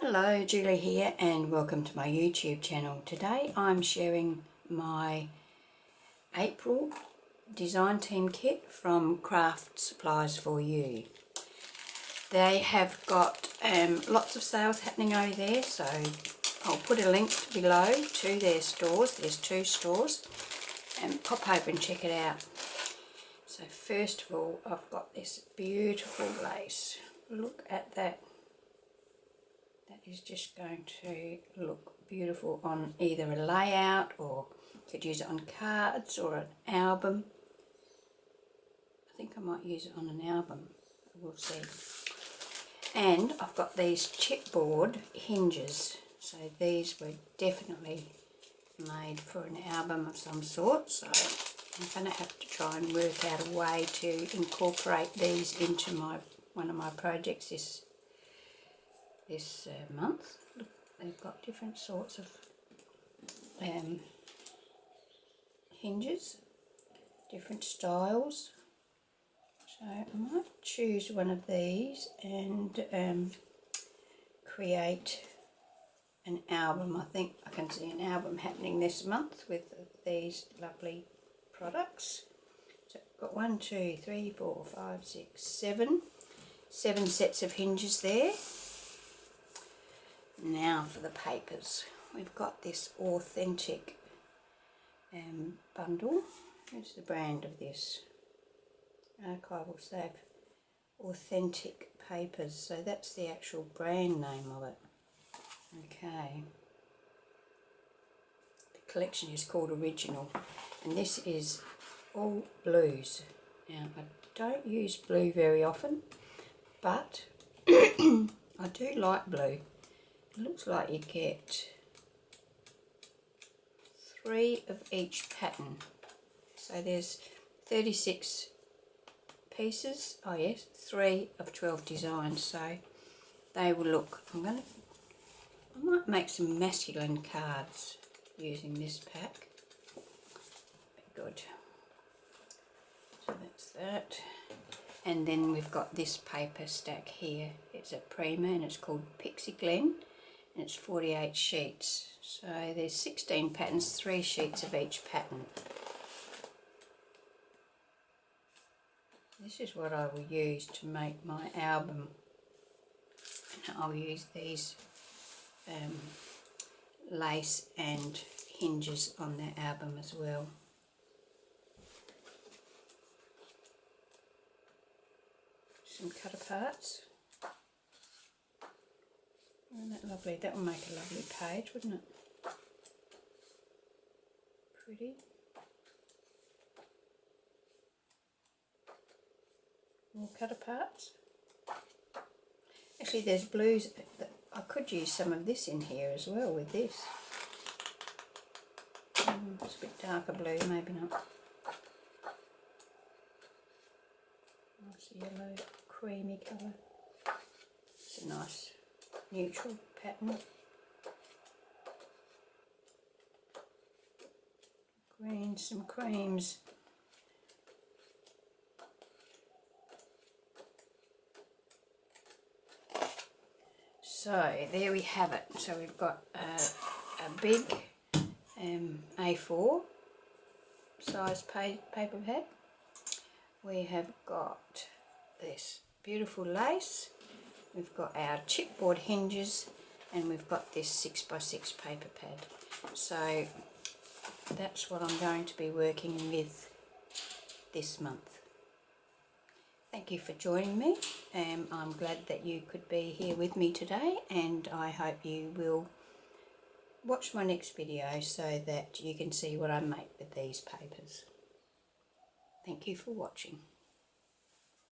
Hello, Julie here and welcome to my YouTube channel. Today I'm sharing my April design team kit from KS4U. They have got lots of sales happening over there, so I'll put a link below to their stores. There's 2 stores, and pop over and check it out. So first of all, I've got this beautiful lace. Look at that. That is just going to look beautiful on either a layout, or you could use it on cards or an album. I think I might use it on an album, we'll see. And I've got these chipboard hinges, so these were definitely made for an album of some sort, so I'm going to have to try and work out a way to incorporate these into one of my projects this month. Look, they've got different sorts of hinges, different styles, so I might choose one of these and create an album. I think I can see an album happening this month with these lovely products. So I've got 1, 2, 3, 4, 5, 6, 7 sets of hinges there. Now for the papers. We've got this authentic bundle. Here's the brand of this. Archival Safe Authentic Papers. So that's the actual brand name of it. Okay. The collection is called Original, and this is all blues. Now I don't use blue very often, but I do like blue. It looks like you get 3 of each pattern. So there's 36 pieces. Oh yes, 3 of 12 designs. So they will look. I might make some masculine cards using this pack. Good. So that's that. And then we've got this paper stack here. It's a Prima and it's called Pixie Glen. And it's 48 sheets, so there's 16 patterns, 3 sheets of each pattern. This is what I will use to make my album, and I'll use these lace and hinges on the album as well. Some cut aparts. Isn't that lovely? That will make a lovely page, wouldn't it? Pretty. More cut aparts. Actually, there's blues. I could use some of this in here as well with this. It's a bit darker blue, maybe not. Nice yellow, creamy colour. It's a nice neutral pattern. Green, some creams. So there we have it. So we've got a big A4 size paper pad. We have got this beautiful lace. We've got our chipboard hinges, and we've got this 6x6 paper pad. So that's what I'm going to be working with this month. Thank you for joining me. I'm glad that you could be here with me today, and I hope you will watch my next video so that you can see what I make with these papers. Thank you for watching.